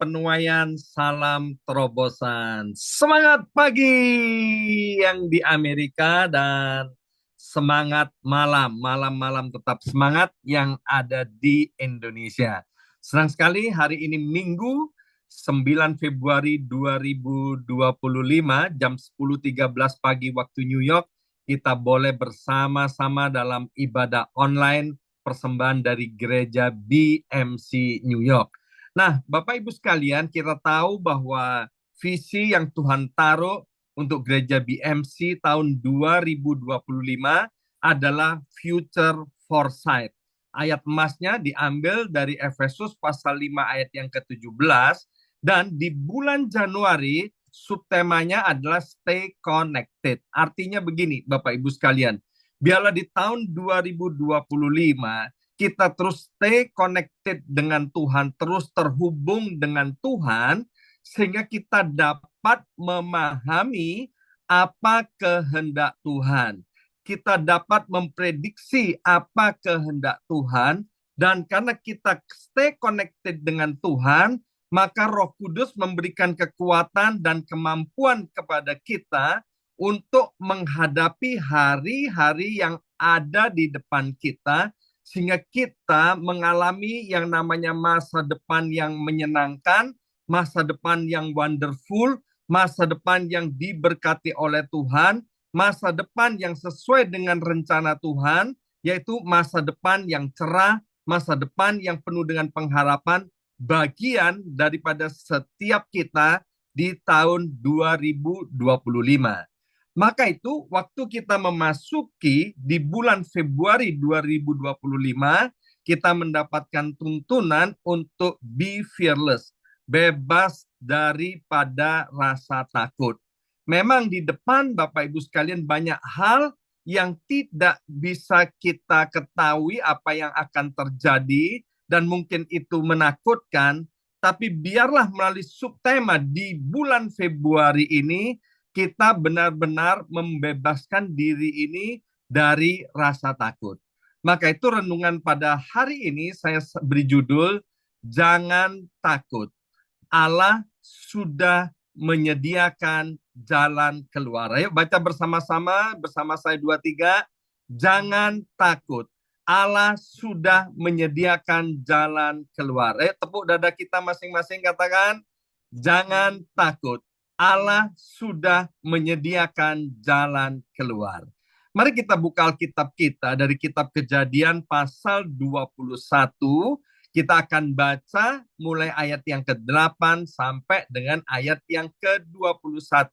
penuaian, salam terobosan. Semangat pagi yang di Amerika dan semangat malam. Malam-malam tetap semangat yang ada di Indonesia. Senang sekali hari ini Minggu 9 Februari 2025 jam 10.13 pagi waktu New York. Kita boleh bersama-sama dalam ibadah online persembahan dari gereja BMC New York. Nah, Bapak Ibu sekalian, kita tahu bahwa visi yang Tuhan taruh untuk gereja BMC tahun 2025 adalah future foresight. Ayat emasnya diambil dari Efesus pasal 5 ayat yang ke-17 dan di bulan Januari subtemanya adalah stay connected. Artinya begini, Bapak Ibu sekalian, biarlah di tahun 2025 kita terus stay connected dengan Tuhan, terus terhubung dengan Tuhan, sehingga kita dapat memahami apa kehendak Tuhan. Kita dapat memprediksi apa kehendak Tuhan, dan karena kita stay connected dengan Tuhan, maka Roh Kudus memberikan kekuatan dan kemampuan kepada kita untuk menghadapi hari-hari yang ada di depan kita, sehingga kita mengalami yang namanya masa depan yang menyenangkan, masa depan yang wonderful, masa depan yang diberkati oleh Tuhan, masa depan yang sesuai dengan rencana Tuhan, yaitu masa depan yang cerah, masa depan yang penuh dengan pengharapan, bagian daripada setiap kita di tahun 2025. Maka itu waktu kita memasuki di bulan Februari 2025, kita mendapatkan tuntunan untuk be fearless, bebas daripada rasa takut. Memang di depan Bapak Ibu sekalian banyak hal yang tidak bisa kita ketahui apa yang akan terjadi dan mungkin itu menakutkan, tapi biarlah melalui subtema di bulan Februari ini kita benar-benar membebaskan diri ini dari rasa takut. Maka itu renungan pada hari ini saya beri judul, Jangan Takut. Allah sudah menyediakan jalan keluar. Ayo baca bersama-sama, bersama saya 2, 3. Jangan takut. Allah sudah menyediakan jalan keluar. Tepuk dada kita masing-masing, katakan, jangan takut. Allah sudah menyediakan jalan keluar. Mari kita buka Alkitab kita dari kitab Kejadian pasal 21. Kita akan baca mulai ayat yang ke-8 sampai dengan ayat yang ke-21.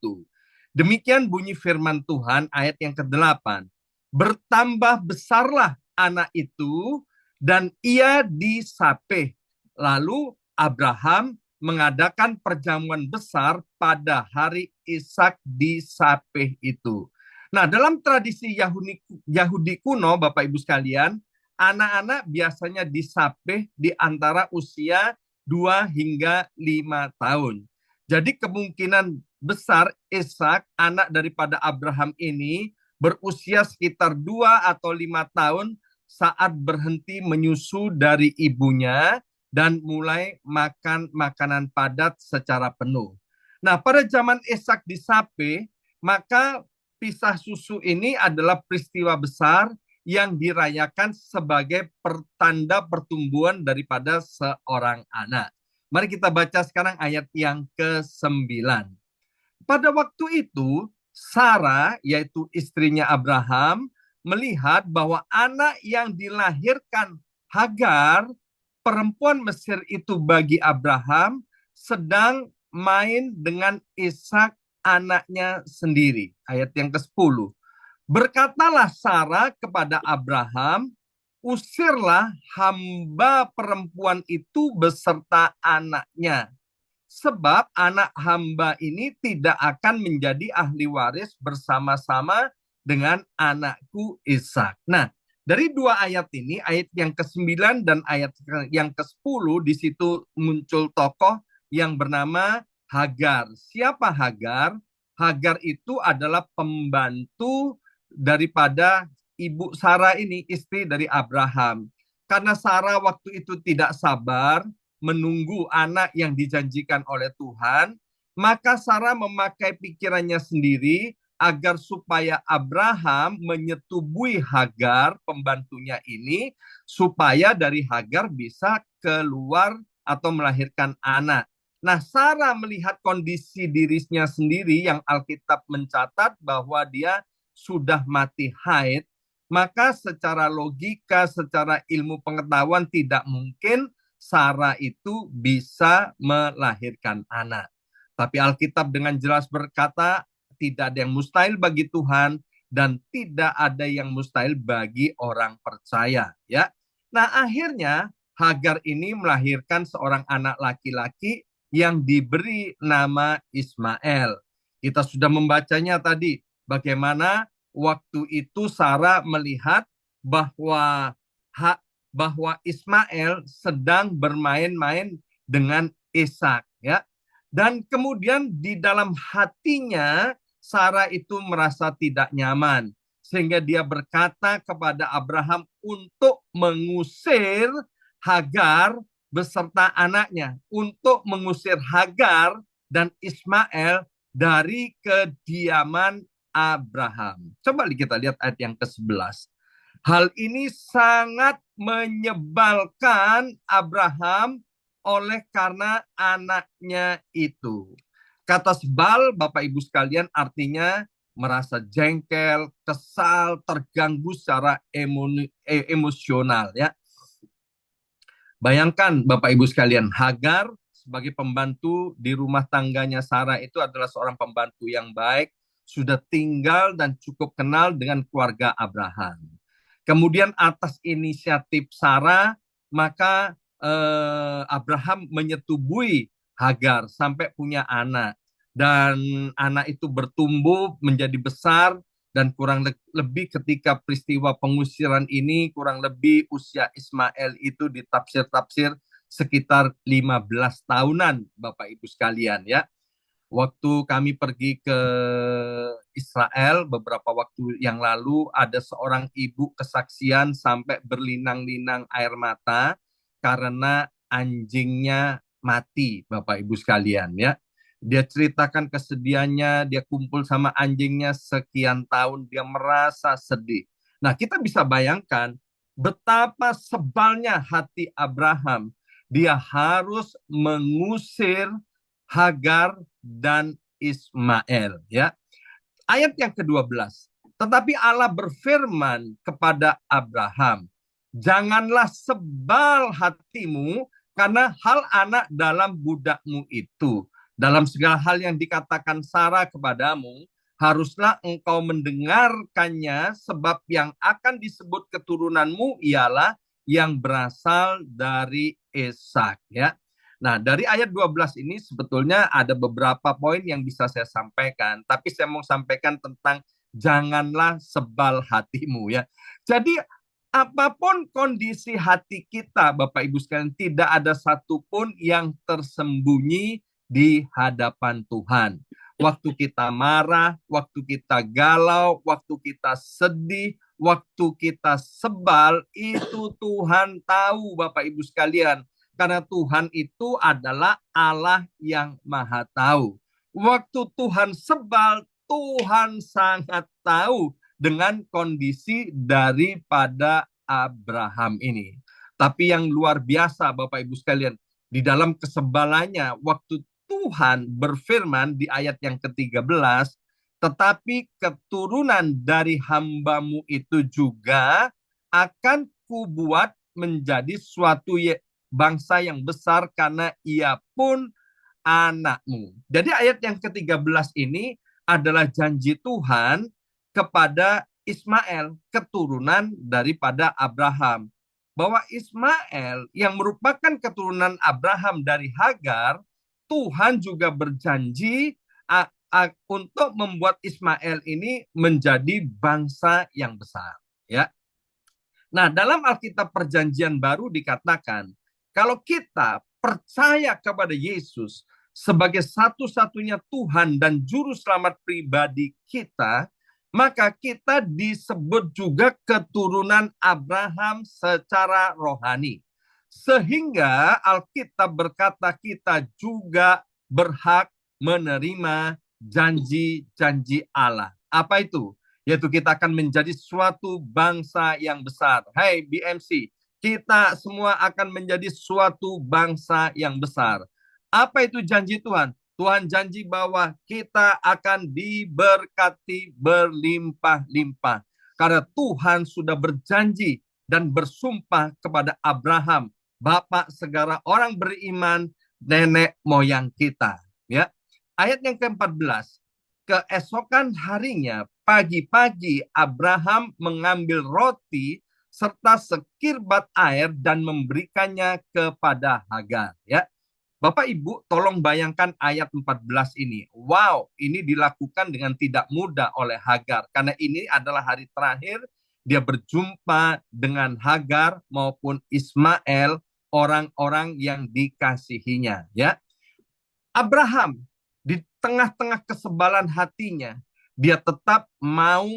Demikian bunyi firman Tuhan ayat yang ke-8. Bertambah besarlah anak itu dan ia disapeh. Lalu Abraham mengadakan perjamuan besar pada hari Ishak disapeh itu. Nah, dalam tradisi Yahudi kuno, Bapak Ibu sekalian, anak-anak biasanya disapeh di antara usia 2 hingga 5 tahun. Jadi kemungkinan besar Ishak, anak daripada Abraham ini, berusia sekitar 2 atau 5 tahun saat berhenti menyusu dari ibunya dan mulai makan makanan padat secara penuh. Nah, pada zaman Ishak disapeh, maka pisah susu ini adalah peristiwa besar yang dirayakan sebagai pertanda pertumbuhan daripada seorang anak. Mari kita baca sekarang ayat yang ke-9. Pada waktu itu, Sarah, yaitu istrinya Abraham, melihat bahwa anak yang dilahirkan Hagar, perempuan Mesir itu bagi Abraham, sedang main dengan Ishak anaknya sendiri. Ayat yang ke-10. Berkatalah Sarah kepada Abraham, usirlah hamba perempuan itu beserta anaknya. Sebab anak hamba ini tidak akan menjadi ahli waris bersama-sama dengan anakku Ishak. Nah, dari 2 ayat ini, ayat yang ke-9 dan ayat yang ke-10, di situ muncul tokoh yang bernama Hagar. Siapa Hagar? Hagar itu adalah pembantu daripada ibu Sarah ini, istri dari Abraham. Karena Sarah waktu itu tidak sabar, menunggu anak yang dijanjikan oleh Tuhan, maka Sarah memakai pikirannya sendiri agar supaya Abraham menyetubui Hagar, pembantunya ini, supaya dari Hagar bisa keluar atau melahirkan anak. Nah, Sarah melihat kondisi dirinya sendiri yang Alkitab mencatat bahwa dia sudah mati haid, maka secara logika, secara ilmu pengetahuan tidak mungkin Sarah itu bisa melahirkan anak. Tapi Alkitab dengan jelas berkata, tidak ada yang mustahil bagi Tuhan dan tidak ada yang mustahil bagi orang percaya, ya. Nah, akhirnya Hagar ini melahirkan seorang anak laki-laki yang diberi nama Ismail. Kita sudah membacanya tadi, bagaimana waktu itu Sarah melihat bahwa bahwa Ismail sedang bermain-main dengan Ishak, ya. Dan kemudian di dalam hatinya Sarah itu merasa tidak nyaman, sehingga dia berkata kepada Abraham untuk mengusir Hagar beserta anaknya, untuk mengusir Hagar dan Ismail dari kediaman Abraham. Coba kita lihat ayat yang ke-11. Hal ini sangat menyebalkan Abraham oleh karena anaknya itu. Kata sebal, Bapak Ibu sekalian, artinya merasa jengkel, kesal, terganggu secara emosional, ya. Bayangkan Bapak Ibu sekalian, Hagar sebagai pembantu di rumah tangganya Sarah itu adalah seorang pembantu yang baik, sudah tinggal dan cukup kenal dengan keluarga Abraham. Kemudian atas inisiatif Sarah, maka Abraham menyetubui Hagar sampai punya anak. Dan anak itu bertumbuh menjadi besar, dan kurang lebih ketika peristiwa pengusiran ini, kurang lebih usia Ismail itu ditafsir-tafsir sekitar 15 tahunan, Bapak Ibu sekalian, ya. Waktu kami pergi ke Israel beberapa waktu yang lalu, ada seorang ibu kesaksian sampai berlinang-linang air mata karena anjingnya mati, Bapak Ibu sekalian, ya. Dia ceritakan kesedihannya, dia kumpul sama anjingnya sekian tahun, dia merasa sedih. Nah, kita bisa bayangkan betapa sebalnya hati Abraham. Dia harus mengusir Hagar dan Ismail, ya. Ayat yang ke-12. Tetapi Allah berfirman kepada Abraham, janganlah sebal hatimu karena hal anak dalam budakmu itu. Dalam segala hal yang dikatakan Sarah kepadamu, haruslah engkau mendengarkannya, sebab yang akan disebut keturunanmu ialah yang berasal dari Ishak, ya. Nah, dari ayat 12 ini sebetulnya ada beberapa poin yang bisa saya sampaikan, tapi saya mau sampaikan tentang janganlah sebal hatimu, ya. Jadi apapun kondisi hati kita, Bapak Ibu sekalian, tidak ada satupun yang tersembunyi di hadapan Tuhan. Waktu kita marah, waktu kita galau, waktu kita sedih, waktu kita sebal, itu Tuhan tahu, Bapak Ibu sekalian. Karena Tuhan itu adalah Allah yang Maha Tahu. Waktu Tuhan sebal, Tuhan sangat tahu dengan kondisi daripada Abraham ini. Tapi yang luar biasa, Bapak Ibu sekalian, di dalam kesebalannya, waktu Tuhan berfirman di ayat yang ke-13, tetapi keturunan dari hambamu itu juga akan kubuat menjadi suatu bangsa yang besar karena ia pun anakmu. Jadi ayat yang ke-13 ini adalah janji Tuhan kepada Ismail, keturunan daripada Abraham. Bahwa Ismail yang merupakan keturunan Abraham dari Hagar, Tuhan juga berjanji untuk membuat Ismail ini menjadi bangsa yang besar, ya. Nah, dalam Alkitab Perjanjian Baru dikatakan, kalau kita percaya kepada Yesus sebagai satu-satunya Tuhan dan Juru Selamat pribadi kita, maka kita disebut juga keturunan Abraham secara rohani. Sehingga Alkitab berkata kita juga berhak menerima janji-janji Allah. Apa itu? Yaitu kita akan menjadi suatu bangsa yang besar. Hai BMC, kita semua akan menjadi suatu bangsa yang besar. Apa itu janji Tuhan? Tuhan janji bahwa kita akan diberkati berlimpah-limpah. Karena Tuhan sudah berjanji dan bersumpah kepada Abraham, bapak segala orang beriman, nenek moyang kita. Ya, ayat yang ke-14. Keesokan harinya, pagi-pagi Abraham mengambil roti serta sekirbat air dan memberikannya kepada Hagar. Ya, Bapak Ibu, tolong bayangkan ayat 14 ini. Wow, ini dilakukan dengan tidak mudah oleh Hagar. Karena ini adalah hari terakhir dia berjumpa dengan Hagar maupun Ismail, orang-orang yang dikasihinya. Ya, Abraham di tengah-tengah kesebalan hatinya, dia tetap mau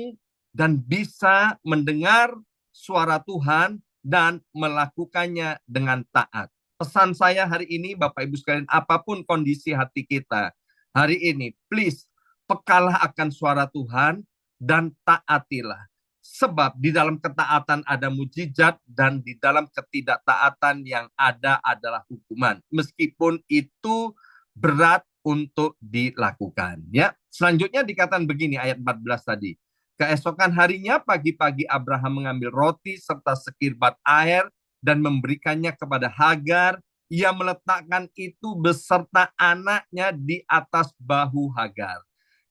dan bisa mendengar suara Tuhan dan melakukannya dengan taat. Pesan saya hari ini, Bapak Ibu sekalian, apapun kondisi hati kita hari ini, please pekalah akan suara Tuhan dan taatilah. Sebab di dalam ketaatan ada mujizat dan di dalam ketidaktaatan yang ada adalah hukuman. Meskipun itu berat untuk dilakukan. Ya, selanjutnya dikatakan begini ayat 14 tadi. Keesokan harinya pagi-pagi Abraham mengambil roti serta sekirbat air dan memberikannya kepada Hagar. Ia meletakkan itu beserta anaknya di atas bahu Hagar.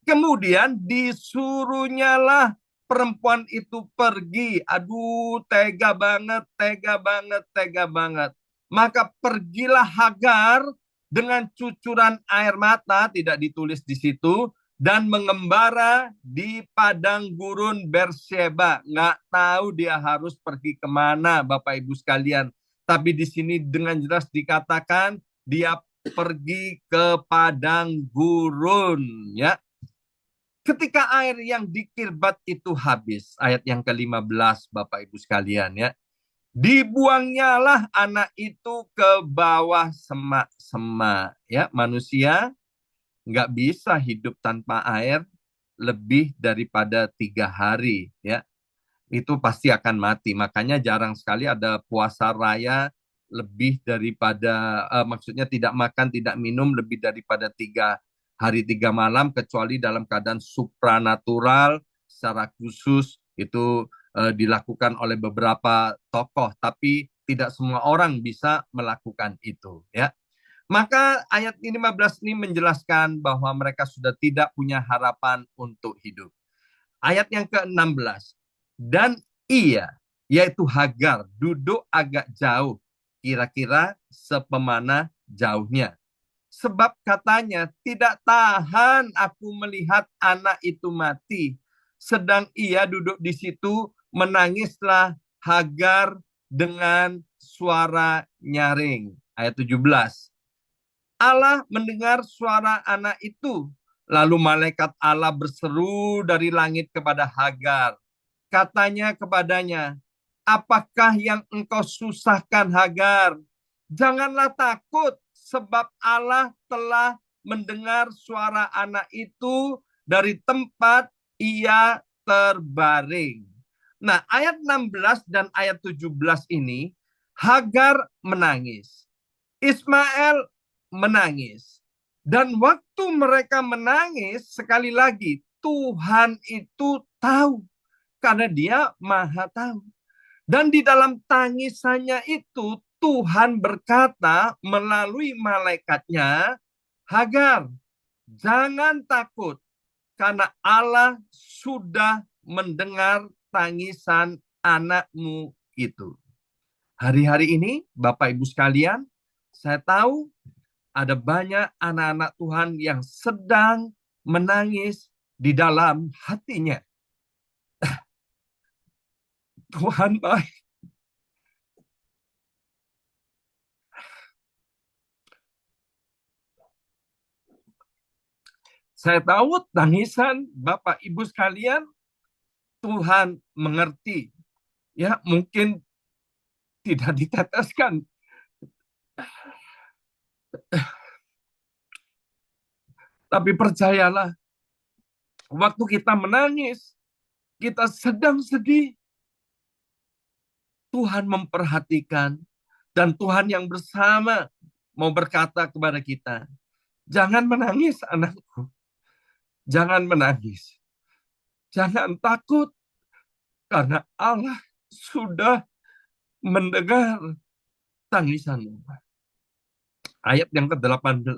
Kemudian disuruhnyalah perempuan itu pergi. Aduh, tega banget, tega banget, tega banget. Maka pergilah Hagar dengan cucuran air mata, tidak ditulis di situ, dan mengembara di padang gurun Berseba. Nggak tahu dia harus pergi kemana, Bapak Ibu sekalian. Tapi di sini dengan jelas dikatakan dia pergi ke padang gurun, ya. Ketika air yang dikirbat itu habis, ayat yang ke-15 Bapak Ibu sekalian, ya. Dibuangnyalah anak itu ke bawah semak-semak, ya. Manusia nggak bisa hidup tanpa air lebih daripada 3 hari, ya. Itu pasti akan mati. Makanya jarang sekali ada puasa raya lebih daripada, maksudnya tidak makan, tidak minum lebih daripada 3 hari 3 malam, kecuali dalam keadaan supranatural secara khusus itu dilakukan oleh beberapa tokoh, tapi tidak semua orang bisa melakukan itu, ya. Maka ayat 15 ini menjelaskan bahwa mereka sudah tidak punya harapan untuk hidup. Ayat yang ke-16. Dan ia, yaitu Hagar, duduk agak jauh, kira-kira sepemana jauhnya. Sebab katanya, tidak tahan aku melihat anak itu mati. Sedang ia duduk di situ, menangislah Hagar dengan suara nyaring. Ayat 17. Allah mendengar suara anak itu. Lalu malaikat Allah berseru dari langit kepada Hagar. Katanya kepadanya, apakah yang engkau susahkan Hagar? Janganlah takut, sebab Allah telah mendengar suara anak itu dari tempat ia terbaring. Nah, ayat 16 dan ayat 17 ini, Hagar menangis. Ismail menangis. Dan waktu mereka menangis, sekali lagi, Tuhan itu tahu. Karena dia maha tahu. Dan di dalam tangisannya itu, Tuhan berkata melalui malaikatnya, Hagar, jangan takut. Karena Allah sudah mendengar tangisan anakmu itu. Hari-hari ini, Bapak Ibu sekalian, saya tahu ada banyak anak-anak Tuhan yang sedang menangis di dalam hatinya. Tuhan baik. Saya tahu tangisan Bapak Ibu sekalian, Tuhan mengerti. Ya, mungkin tidak diteteskan Tapi percayalah, waktu kita menangis, kita sedang sedih, Tuhan memperhatikan. Dan Tuhan yang bersama mau berkata kepada kita, jangan menangis anakku, jangan menangis. Jangan takut, karena Allah sudah mendengar tangisanmu. Ayat yang ke-18.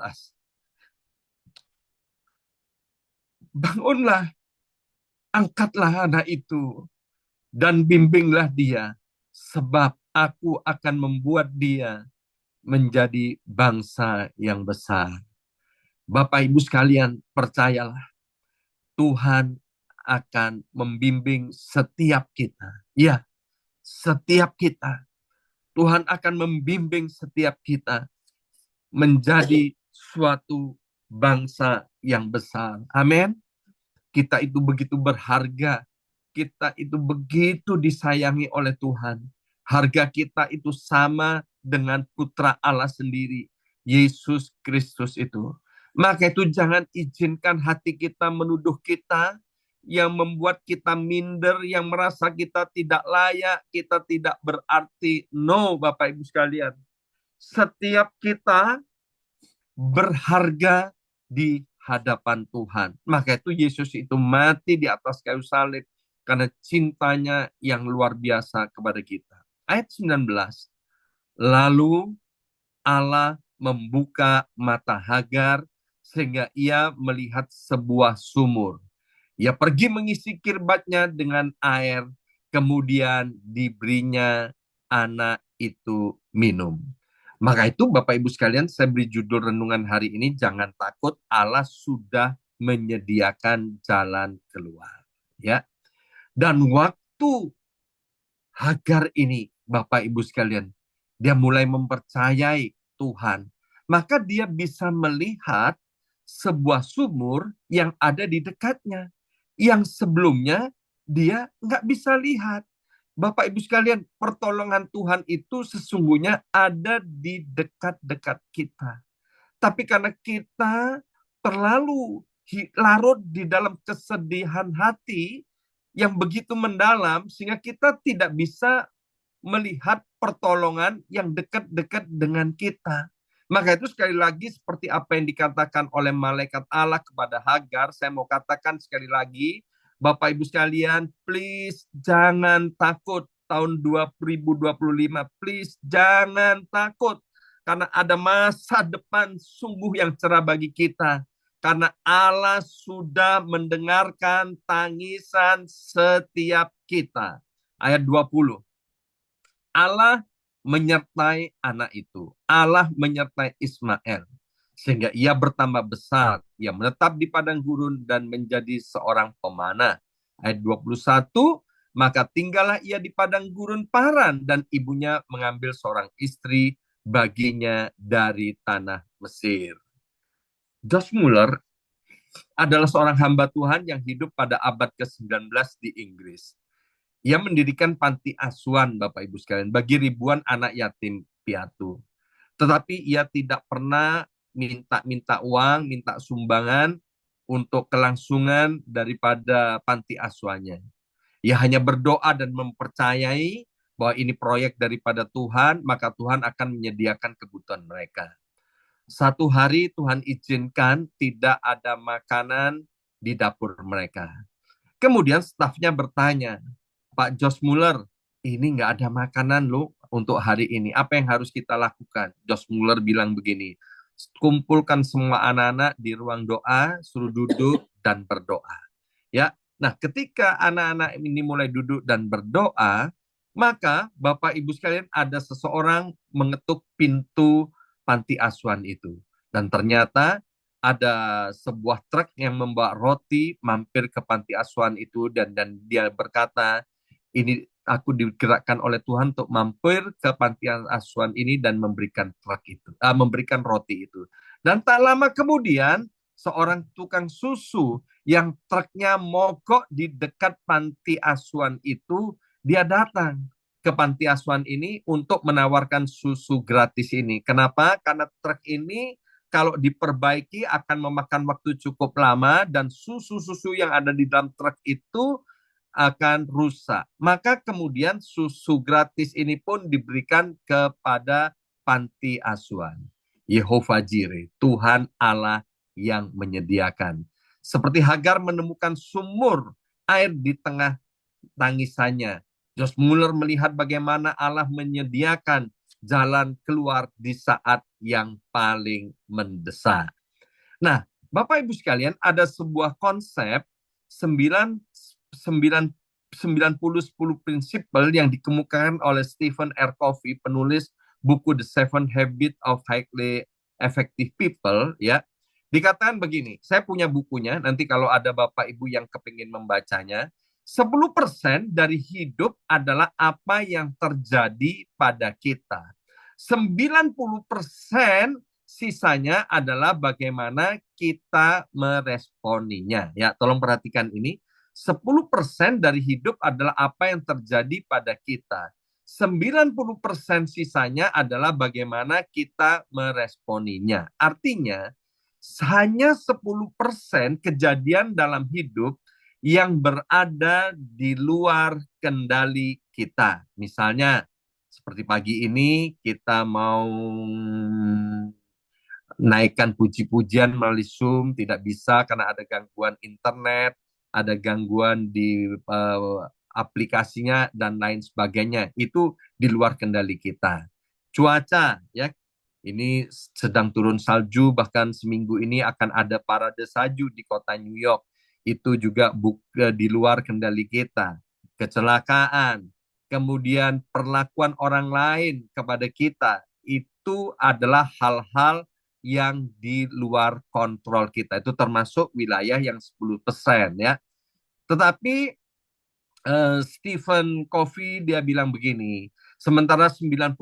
Bangunlah, angkatlah anak itu, dan bimbinglah dia, sebab aku akan membuat dia menjadi bangsa yang besar. Bapak Ibu sekalian, percayalah, Tuhan akan membimbing setiap kita. Ya, setiap kita. Tuhan akan membimbing setiap kita menjadi suatu bangsa yang besar. Amin. Kita itu begitu berharga. Kita itu begitu disayangi oleh Tuhan. Harga kita itu sama dengan putra Allah sendiri, Yesus Kristus itu. Maka itu jangan izinkan hati kita menuduh kita, yang membuat kita minder, yang merasa kita tidak layak, kita tidak berarti. No, Bapak Ibu sekalian. Setiap kita berharga di hadapan Tuhan. Maka itu Yesus itu mati di atas kayu salib karena cintanya yang luar biasa kepada kita. Ayat 19. Lalu Allah membuka mata Hagar sehingga ia melihat sebuah sumur. Ia pergi mengisi kirbatnya dengan air, kemudian diberinya anak itu minum. Maka itu Bapak Ibu sekalian, saya beri judul renungan hari ini, jangan takut, Allah sudah menyediakan jalan keluar. Ya. Dan waktu Hagar ini, Bapak Ibu sekalian, dia mulai mempercayai Tuhan, maka dia bisa melihat sebuah sumur yang ada di dekatnya, yang sebelumnya dia nggak bisa lihat. Bapak Ibu sekalian, pertolongan Tuhan itu sesungguhnya ada di dekat-dekat kita. Tapi karena kita terlalu larut di dalam kesedihan hati yang begitu mendalam, sehingga kita tidak bisa melihat pertolongan yang dekat-dekat dengan kita. Maka itu sekali lagi seperti apa yang dikatakan oleh malaikat Allah kepada Hagar, saya mau katakan sekali lagi, Bapak Ibu sekalian, please jangan takut tahun 2025, please jangan takut, karena ada masa depan sungguh yang cerah bagi kita. Karena Allah sudah mendengarkan tangisan setiap kita. Ayat 20. Allah menyertai anak itu. Allah menyertai Ismail. Sehingga ia bertambah besar. Ia menetap di padang gurun dan menjadi seorang pemanah. Ayat 21, maka tinggallah ia di padang gurun Paran dan ibunya mengambil seorang istri baginya dari tanah Mesir. Josh Muller adalah seorang hamba Tuhan yang hidup pada abad ke-19 di Inggris. Ia mendirikan panti asuhan, Bapak Ibu sekalian, bagi ribuan anak yatim piatu. Tetapi ia tidak pernah minta uang, minta sumbangan untuk kelangsungan daripada panti asuhannya. Ia hanya berdoa dan mempercayai bahwa ini proyek daripada Tuhan, maka Tuhan akan menyediakan kebutuhan mereka. Satu hari Tuhan izinkan tidak ada makanan di dapur mereka. Kemudian stafnya bertanya, Pak Josh Muller, ini nggak ada makanan loh untuk hari ini. Apa yang harus kita lakukan? Josh Muller bilang begini, kumpulkan semua anak-anak di ruang doa, suruh duduk dan berdoa. Ya, nah ketika anak-anak ini mulai duduk dan berdoa, maka Bapak Ibu sekalian ada seseorang mengetuk pintu panti asuhan itu. Dan ternyata ada sebuah truk yang membawa roti mampir ke panti asuhan itu, dan dia berkata, ini aku digerakkan oleh Tuhan untuk mampir ke panti asuhan ini dan memberikan truk itu, memberikan roti itu. Dan tak lama kemudian seorang tukang susu yang truknya mogok di dekat panti asuhan itu, dia datang ke panti asuhan ini untuk menawarkan susu gratis ini. Kenapa? Karena truk ini kalau diperbaiki akan memakan waktu cukup lama dan susu-susu yang ada di dalam truk itu akan rusak. Maka kemudian susu gratis ini pun diberikan kepada panti asuhan. Yehova Jireh, Tuhan Allah yang menyediakan. Seperti Hagar menemukan sumur air di tengah tangisannya. Josh Muller melihat bagaimana Allah menyediakan jalan keluar di saat yang paling mendesak. Nah, Bapak Ibu sekalian, ada sebuah konsep 9 9 90-10 prinsipal yang dikemukakan oleh Stephen R. Covey, penulis buku The Seven Habits of Highly Effective People, ya. Dikatakan begini, saya punya bukunya, nanti kalau ada Bapak Ibu yang kepingin membacanya, 10% dari hidup adalah apa yang terjadi pada kita. 90% sisanya adalah bagaimana kita meresponinya. Ya, tolong perhatikan ini. 10% dari hidup adalah apa yang terjadi pada kita. 90% sisanya adalah bagaimana kita meresponinya. Artinya, hanya 10% kejadian dalam hidup yang berada di luar kendali kita. Misalnya, seperti pagi ini kita mau naikkan puji-pujian melalui Zoom, tidak bisa karena ada gangguan internet, ada gangguan di aplikasinya dan lain sebagainya. Itu di luar kendali kita. Cuaca, ya, ini sedang turun salju, bahkan seminggu ini akan ada parade salju di kota New York. Itu juga di luar kendali kita. Kecelakaan, kemudian perlakuan orang lain kepada kita, itu adalah hal-hal yang di luar kontrol kita. Itu termasuk wilayah yang 10%, ya. Tetapi Stephen Covey dia bilang begini, sementara 90%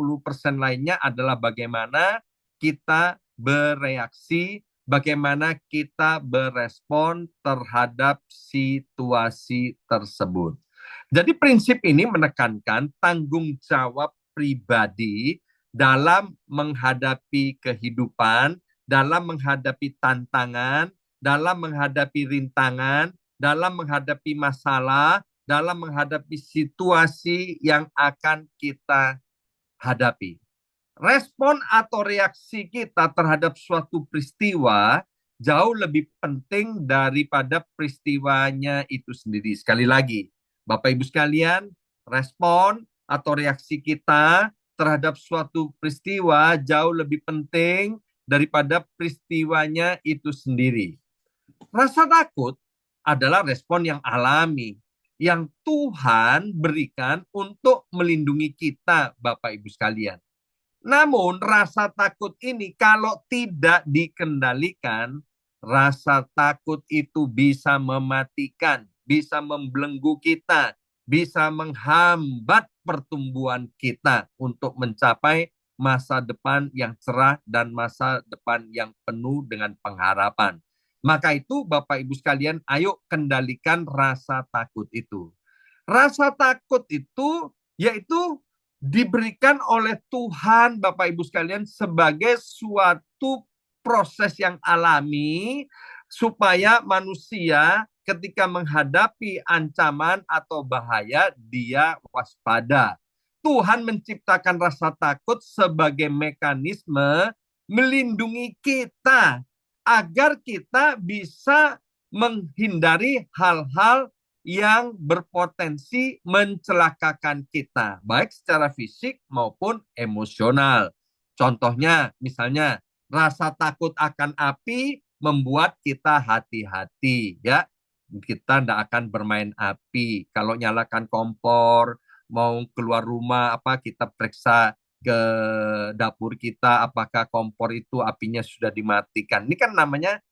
lainnya adalah bagaimana kita bereaksi, bagaimana kita berespon terhadap situasi tersebut. Jadi prinsip ini menekankan tanggung jawab pribadi dalam menghadapi kehidupan, dalam menghadapi tantangan, dalam menghadapi rintangan, dalam menghadapi masalah, dalam menghadapi situasi yang akan kita hadapi. Respon atau reaksi kita terhadap suatu peristiwa jauh lebih penting daripada peristiwanya itu sendiri. Sekali lagi, Bapak Ibu sekalian, respon atau reaksi kita terhadap suatu peristiwa jauh lebih penting daripada peristiwanya itu sendiri. Rasa takut adalah respon yang alami, yang Tuhan berikan untuk melindungi kita, Bapak Ibu sekalian. Namun rasa takut ini kalau tidak dikendalikan, rasa takut itu bisa mematikan, bisa membelenggu kita, bisa menghambat pertumbuhan kita untuk mencapai masa depan yang cerah dan masa depan yang penuh dengan pengharapan. Maka itu Bapak Ibu sekalian, ayo kendalikan rasa takut itu. Rasa takut itu yaitu diberikan oleh Tuhan Bapak Ibu sekalian sebagai suatu proses yang alami supaya manusia ketika menghadapi ancaman atau bahaya dia waspada. Tuhan menciptakan rasa takut sebagai mekanisme melindungi kita agar kita bisa menghindari hal-hal yang berpotensi mencelakakan kita, baik secara fisik maupun emosional. Contohnya, misalnya, rasa takut akan api membuat kita hati-hati, ya. Kita tidak akan bermain api. Kalau nyalakan kompor, mau keluar rumah, kita periksa ke dapur kita, apakah kompor itu apinya sudah dimatikan. Ini kan namanya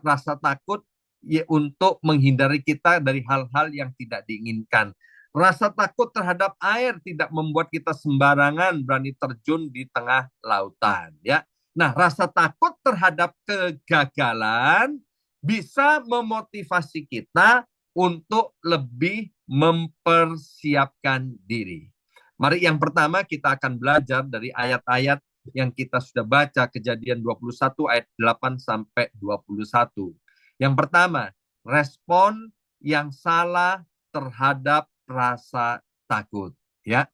rasa takut ya, untuk menghindari kita dari hal-hal yang tidak diinginkan. Rasa takut terhadap air tidak membuat kita sembarangan berani terjun di tengah lautan, ya. Nah, rasa takut terhadap kegagalan bisa memotivasi kita untuk lebih mempersiapkan diri. Mari yang pertama kita akan belajar dari ayat-ayat yang kita sudah baca, Kejadian 21 ayat 8 sampai 21. Yang pertama, respon yang salah terhadap rasa takut, ya.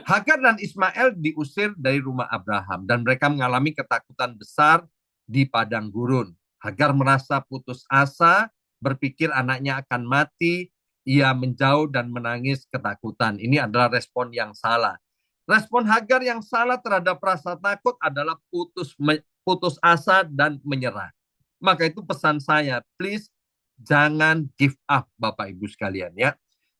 Hagar dan Ismail diusir dari rumah Abraham dan mereka mengalami ketakutan besar di padang gurun. Hagar merasa putus asa, berpikir anaknya akan mati, ia menjauh dan menangis ketakutan. Ini adalah respon yang salah. Respon Hagar yang salah terhadap rasa takut adalah putus asa dan menyerah. Maka itu pesan saya, please jangan give up Bapak Ibu sekalian, ya.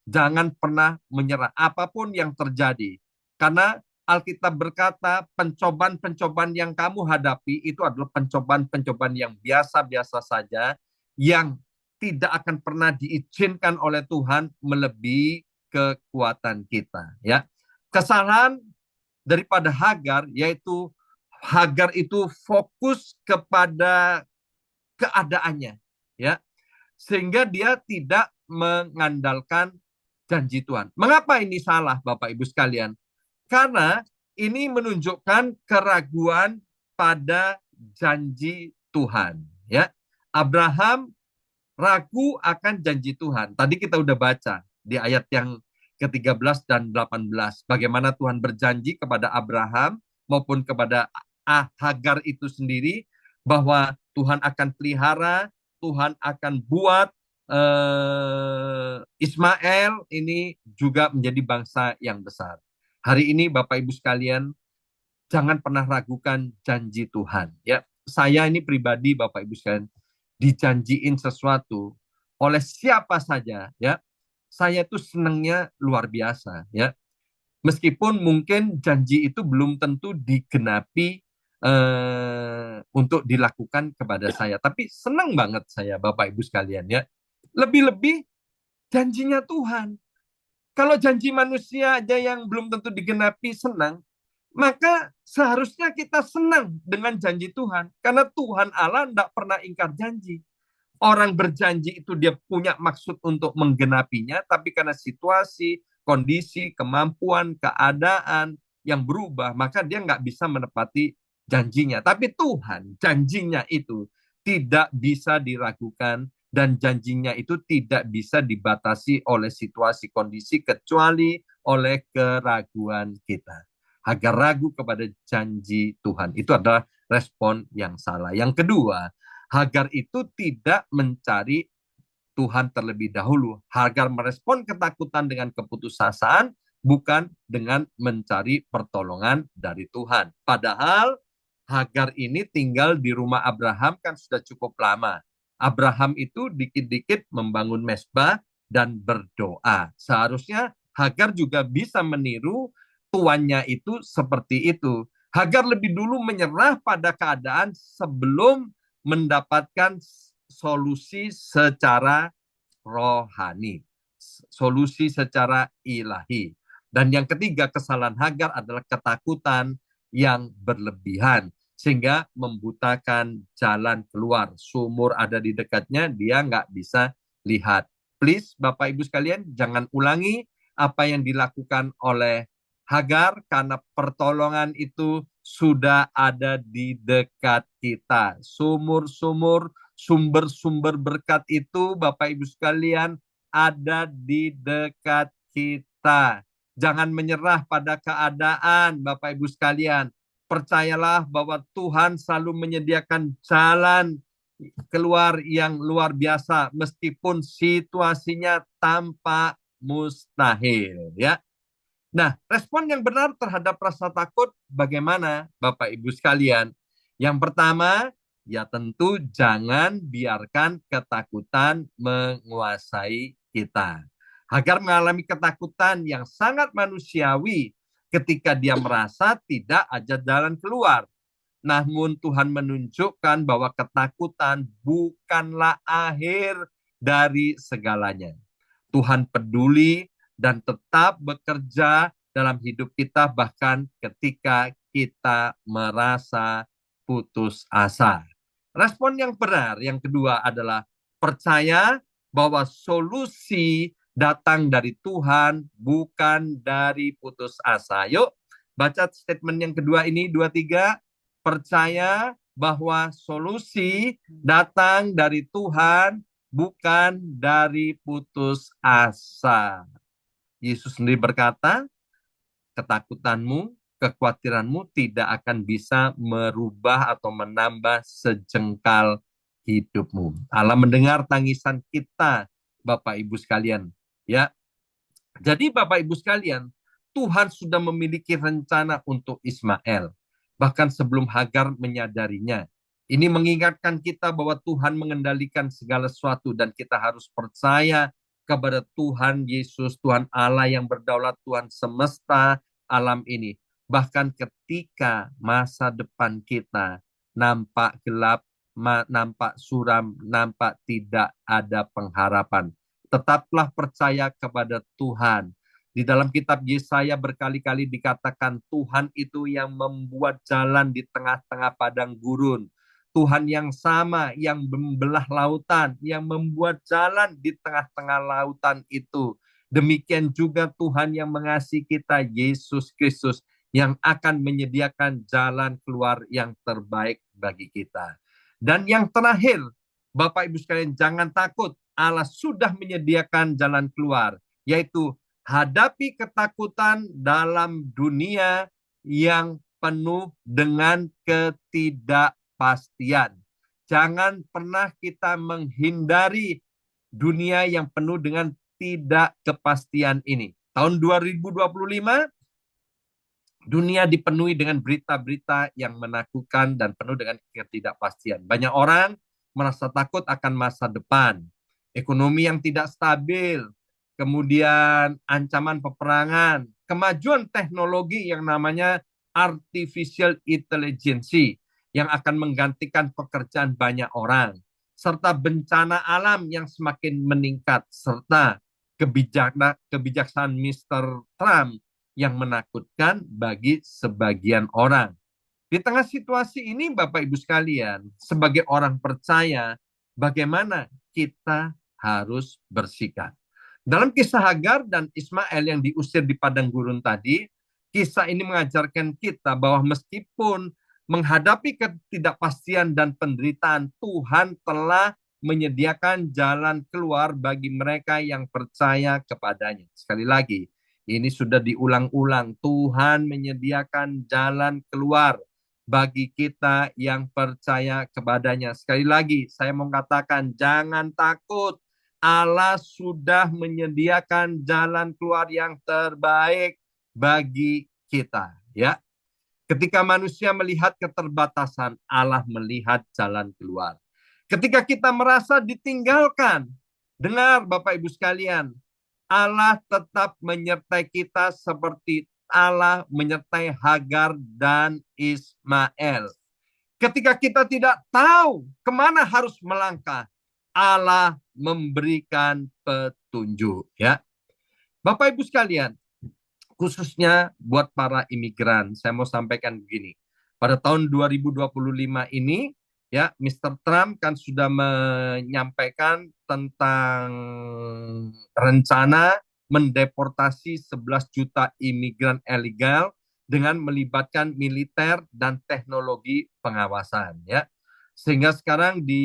Jangan pernah menyerah apapun yang terjadi. Karena Alkitab berkata pencobaan-pencobaan yang kamu hadapi itu adalah pencobaan-pencobaan yang biasa-biasa saja, yang tidak akan pernah diizinkan oleh Tuhan melebihi kekuatan kita, ya. Kesalahan daripada Hagar yaitu Hagar itu fokus kepada keadaannya, ya, sehingga dia tidak mengandalkan janji Tuhan. Mengapa ini salah, Bapak Ibu sekalian? Karena ini menunjukkan keraguan pada janji Tuhan, ya. Abraham ragu akan janji Tuhan. Tadi kita udah baca di ayat yang ke-13 dan 18 bagaimana Tuhan berjanji kepada Abraham maupun kepada Hagar itu sendiri bahwa Tuhan akan pelihara, Tuhan akan buat Ismail ini juga menjadi bangsa yang besar. Hari ini Bapak Ibu sekalian, jangan pernah ragukan janji Tuhan. Ya, saya ini pribadi Bapak Ibu sekalian, dijanjiin sesuatu oleh siapa saja, ya, saya itu senangnya luar biasa, ya. Meskipun mungkin janji itu belum tentu digenapi untuk dilakukan kepada saya, tapi senang banget saya Bapak Ibu sekalian, ya. Lebih-lebih janjinya Tuhan. Kalau janji manusia aja yang belum tentu digenapi senang, maka seharusnya kita senang dengan janji Tuhan. Karena Tuhan Allah tidak pernah ingkar janji. Orang berjanji itu dia punya maksud untuk menggenapinya, tapi karena situasi, kondisi, kemampuan, keadaan yang berubah, maka dia nggak bisa menepati janjinya. Tapi Tuhan, janjinya itu tidak bisa diragukan, dan janjinya itu tidak bisa dibatasi oleh situasi kondisi kecuali oleh keraguan kita. Agar ragu kepada janji Tuhan, itu adalah respon yang salah. Yang kedua, Hagar itu tidak mencari Tuhan terlebih dahulu. Hagar merespon ketakutan dengan keputusasaan, bukan dengan mencari pertolongan dari Tuhan. Padahal Hagar ini tinggal di rumah Abraham kan sudah cukup lama. Abraham itu dikit-dikit membangun mezbah dan berdoa. Seharusnya Hagar juga bisa meniru tuannya itu seperti itu. Hagar lebih dulu menyerah pada keadaan sebelum mendapatkan solusi secara rohani, solusi secara ilahi. Dan yang ketiga, kesalahan Hagar adalah ketakutan yang berlebihan, sehingga membutakan jalan keluar. Sumur ada di dekatnya, dia nggak bisa lihat. Please, Bapak Ibu sekalian, jangan ulangi apa yang dilakukan oleh Hagar, karena pertolongan itu sudah ada di dekat kita. Sumur-sumur, sumber-sumber berkat itu, Bapak Ibu sekalian, ada di dekat kita. Jangan menyerah pada keadaan, Bapak Ibu sekalian. Percayalah bahwa Tuhan selalu menyediakan jalan keluar yang luar biasa, meskipun situasinya tampak mustahil, ya. Nah, respon yang benar terhadap rasa takut bagaimana, Bapak Ibu sekalian? Yang pertama, ya tentu jangan biarkan ketakutan menguasai kita. Hagar mengalami ketakutan yang sangat manusiawi ketika dia merasa tidak ada jalan keluar. Namun Tuhan menunjukkan bahwa ketakutan bukanlah akhir dari segalanya. Tuhan peduli dan tetap bekerja dalam hidup kita bahkan ketika kita merasa putus asa. Respon yang benar yang kedua adalah percaya bahwa solusi datang dari Tuhan, bukan dari putus asa. Yuk Baca statement yang kedua ini, 23. Percaya bahwa solusi datang dari Tuhan, bukan dari putus asa. Yesus sendiri berkata, ketakutanmu, kekhawatiranmu tidak akan bisa merubah atau menambah sejengkal hidupmu. Allah mendengar tangisan kita, Bapak Ibu sekalian. Ya, jadi Bapak Ibu sekalian, Tuhan sudah memiliki rencana untuk Ismail. Bahkan sebelum Hagar menyadarinya. Ini mengingatkan kita bahwa Tuhan mengendalikan segala sesuatu dan kita harus percaya kepada Tuhan Yesus, Tuhan Allah yang berdaulat, Tuhan semesta alam ini. Bahkan ketika masa depan kita nampak gelap, nampak suram, nampak tidak ada pengharapan, tetaplah percaya kepada Tuhan. Di dalam kitab Yesaya berkali-kali dikatakan Tuhan itu yang membuat jalan di tengah-tengah padang gurun. Tuhan yang sama yang membelah lautan, yang membuat jalan di tengah-tengah lautan itu. Demikian juga Tuhan yang mengasihi kita, Yesus Kristus, yang akan menyediakan jalan keluar yang terbaik bagi kita. Dan yang terakhir, Bapak Ibu sekalian, jangan takut. Allah sudah menyediakan jalan keluar, yaitu hadapi ketakutan dalam dunia yang penuh dengan ketidakpastian. Jangan pernah kita menghindari dunia yang penuh dengan tidak kepastian ini. Tahun 2025, dunia dipenuhi dengan berita-berita yang menakutkan dan penuh dengan ketidakpastian. Banyak orang merasa takut akan masa depan, ekonomi yang tidak stabil, kemudian ancaman peperangan, kemajuan teknologi yang namanya artificial intelligence yang akan menggantikan pekerjaan banyak orang, serta bencana alam yang semakin meningkat, serta kebijaksanaan Mr. Trump yang menakutkan bagi sebagian orang. Di tengah situasi ini, Bapak Ibu sekalian, sebagai orang percaya, bagaimana kita harus bersikap? Dalam kisah Hagar dan Ismail yang diusir di padang gurun tadi, kisah ini mengajarkan kita bahwa meskipun menghadapi ketidakpastian dan penderitaan, Tuhan telah menyediakan jalan keluar bagi mereka yang percaya kepadanya. Sekali lagi, ini sudah diulang-ulang. Tuhan menyediakan jalan keluar bagi kita yang percaya kepadanya. Sekali lagi, saya mau katakan, jangan takut. Allah sudah menyediakan jalan keluar yang terbaik bagi kita. Ya, ketika manusia melihat keterbatasan, Allah melihat jalan keluar. Ketika kita merasa ditinggalkan, dengar Bapak Ibu sekalian, Allah tetap menyertai kita seperti Allah menyertai Hagar dan Ismail. Ketika kita tidak tahu kemana harus melangkah, Allah memberikan petunjuk. Ya, Bapak Ibu sekalian, khususnya buat para imigran, saya mau sampaikan begini. Pada tahun 2025 ini, ya, Mr. Trump kan sudah menyampaikan tentang rencana mendeportasi 11 juta imigran ilegal dengan melibatkan militer dan teknologi pengawasan, ya. Sehingga sekarang di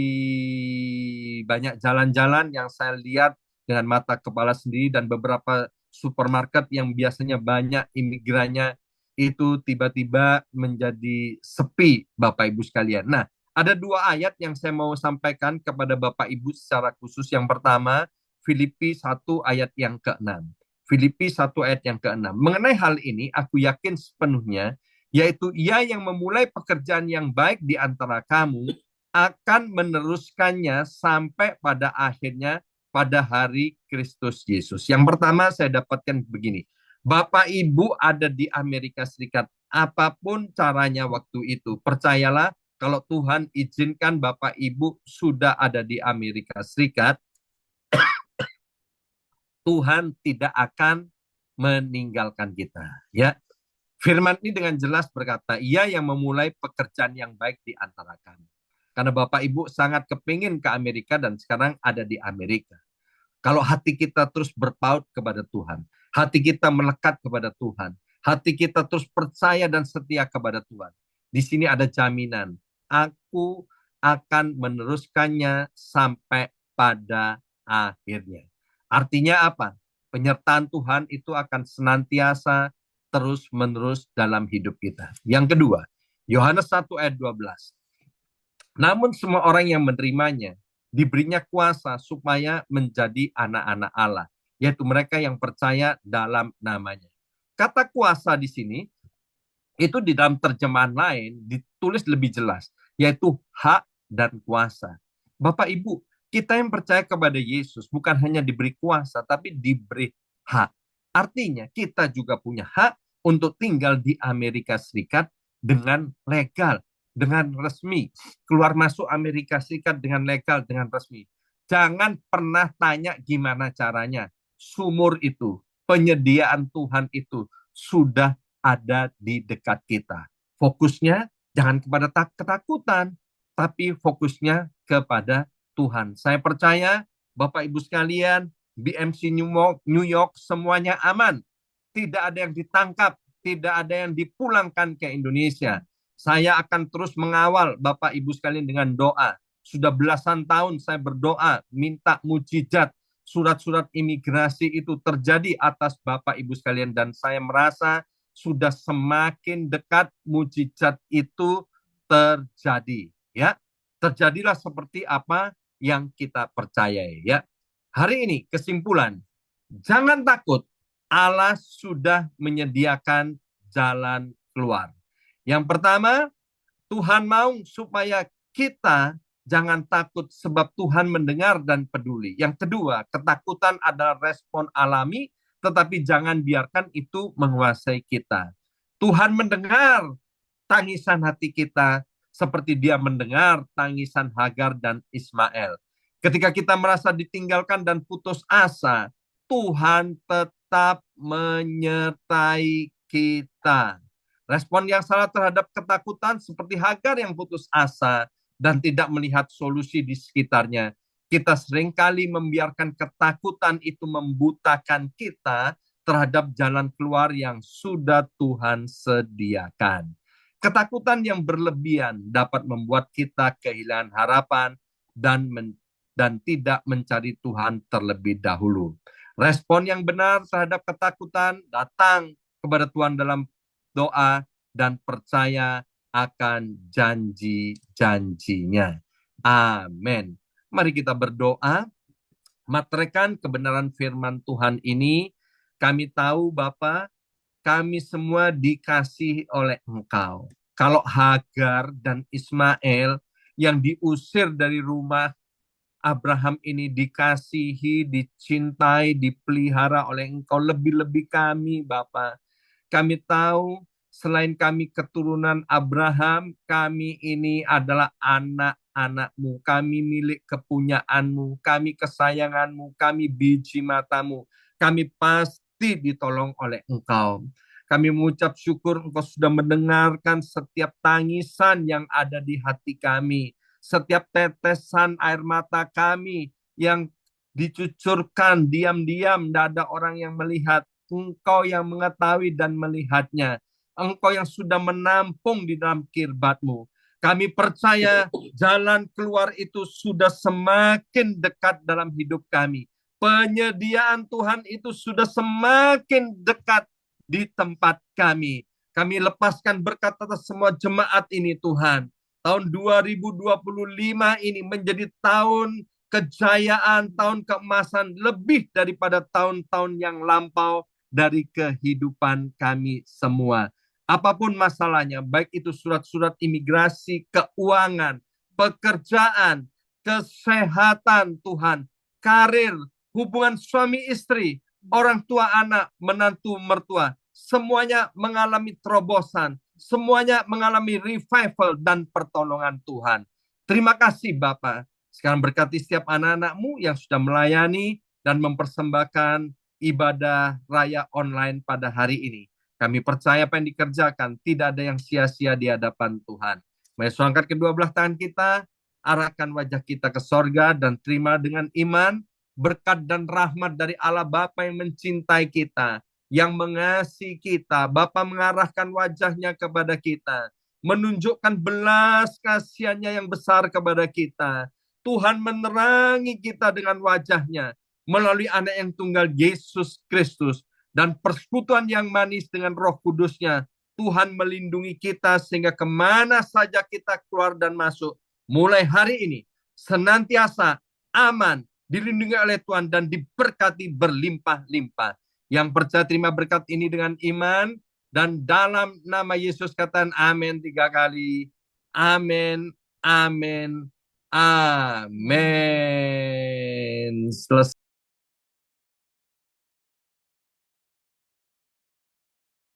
banyak jalan-jalan yang saya lihat dengan mata kepala sendiri dan beberapa supermarket yang biasanya banyak imigrannya itu tiba-tiba menjadi sepi, Bapak Ibu sekalian. Nah, ada dua ayat yang saya mau sampaikan kepada Bapak Ibu secara khusus. Yang pertama, Filipi 1 ayat yang ke-6. Filipi 1 ayat yang ke-6. Mengenai hal ini, aku yakin sepenuhnya, yaitu Ia yang memulai pekerjaan yang baik di antara kamu akan meneruskannya sampai pada akhirnya pada hari Kristus Yesus. Yang pertama saya dapatkan begini. Bapak Ibu ada di Amerika Serikat, apapun caranya waktu itu, percayalah kalau Tuhan izinkan Bapak Ibu sudah ada di Amerika Serikat, Tuhan tidak akan meninggalkan kita. Ya, firman ini dengan jelas berkata, Ia yang memulai pekerjaan yang baik di antara kami. Karena Bapak Ibu sangat kepingin ke Amerika dan sekarang ada di Amerika. Kalau hati kita terus berpaut kepada Tuhan, hati kita melekat kepada Tuhan, hati kita terus percaya dan setia kepada Tuhan, di sini ada jaminan, aku akan meneruskannya sampai pada akhirnya. Artinya apa? Penyertaan Tuhan itu akan senantiasa terus-menerus dalam hidup kita. Yang kedua, Yohanes 1 ayat 12. Namun semua orang yang menerimanya diberinya kuasa supaya menjadi anak-anak Allah, yaitu mereka yang percaya dalam namanya. Kata kuasa di sini itu di dalam terjemahan lain ditulis lebih jelas, yaitu hak dan kuasa. Bapak Ibu, kita yang percaya kepada Yesus bukan hanya diberi kuasa, tapi diberi hak. Artinya kita juga punya hak untuk tinggal di Amerika Serikat dengan legal, dengan resmi. Keluar masuk Amerika Serikat dengan legal, dengan resmi. Jangan pernah tanya gimana caranya. Sumur itu, penyediaan Tuhan itu sudah ada di dekat kita. Fokusnya jangan kepada ketakutan, tapi fokusnya kepada Tuhan. Saya percaya Bapak Ibu sekalian, BMC New York semuanya aman. Tidak ada yang ditangkap, tidak ada yang dipulangkan ke Indonesia. Saya akan terus mengawal Bapak Ibu sekalian dengan doa. Sudah belasan tahun saya berdoa, minta mujizat, surat-surat imigrasi itu terjadi atas Bapak Ibu sekalian, dan saya merasa sudah semakin dekat mujizat itu terjadi, ya. Terjadilah seperti apa yang kita percayai, ya. Hari ini kesimpulan, jangan takut, Allah sudah menyediakan jalan keluar. Yang pertama, Tuhan mau supaya kita jangan takut sebab Tuhan mendengar dan peduli. Yang kedua, ketakutan adalah respon alami, tetapi jangan biarkan itu menguasai kita. Tuhan mendengar tangisan hati kita seperti dia mendengar tangisan Hagar dan Ismail. Ketika kita merasa ditinggalkan dan putus asa, Tuhan tetap menyertai kita. Respon yang salah terhadap ketakutan seperti Hagar yang putus asa dan tidak melihat solusi di sekitarnya. Kita seringkali membiarkan ketakutan itu membutakan kita terhadap jalan keluar yang sudah Tuhan sediakan. Ketakutan yang berlebihan dapat membuat kita kehilangan harapan dan tidak mencari Tuhan terlebih dahulu. Respon yang benar terhadap ketakutan datang kepada Tuhan dalam doa dan percaya akan janji-janjinya. Amin. Mari kita berdoa. Materekan kebenaran firman Tuhan ini. Kami tahu Bapa, kami semua dikasihi oleh Engkau. Kalau Hagar dan Ismail yang diusir dari rumah Abraham ini dikasihi, dicintai, dipelihara oleh Engkau, lebih-lebih kami Bapa. Kami tahu selain kami keturunan Abraham, kami ini adalah anak-anak-Mu, kami milik kepunyaanmu, kami kesayanganmu, kami biji matamu, kami pasti ditolong oleh Engkau. Kami mengucap syukur Engkau sudah mendengarkan setiap tangisan yang ada di hati kami, setiap tetesan air mata kami yang dicucurkan diam-diam, tidak ada orang yang melihat. Engkau yang mengetahui dan melihatnya. Engkau yang sudah menampung di dalam kirbat-Mu. Kami percaya jalan keluar itu sudah semakin dekat dalam hidup kami. Penyediaan Tuhan itu sudah semakin dekat di tempat kami. Kami lepaskan berkat atas semua jemaat ini Tuhan. Tahun 2025 ini menjadi tahun kejayaan, tahun keemasan lebih daripada tahun-tahun yang lampau dari kehidupan kami semua. Apapun masalahnya, baik itu surat-surat imigrasi, keuangan, pekerjaan, kesehatan Tuhan, karir, hubungan suami istri, orang tua anak, menantu mertua, semuanya mengalami terobosan, semuanya mengalami revival dan pertolongan Tuhan. Terima kasih Bapak. Sekarang berkati setiap anak-anak-Mu yang sudah melayani dan mempersembahkan ibadah raya online pada hari ini. Kami percaya apa yang dikerjakan tidak ada yang sia-sia di hadapan Tuhan. Mari angkat kedua belah tangan kita, arahkan wajah kita ke sorga dan terima dengan iman berkat dan rahmat dari Allah Bapa yang mencintai kita, yang mengasihi kita. Bapa mengarahkan wajahnya kepada kita, menunjukkan belas kasihannya yang besar kepada kita. Tuhan menerangi kita dengan wajahnya melalui anak yang tunggal Yesus Kristus. Dan persekutuan yang manis dengan Roh Kudusnya, Tuhan melindungi kita sehingga kemana saja kita keluar dan masuk, mulai hari ini, senantiasa aman, dilindungi oleh Tuhan dan diberkati berlimpah-limpah. Yang percaya terima berkat ini dengan iman, dan dalam nama Yesus katakan amin 3 kali. Amin, amin, amin. Selesai.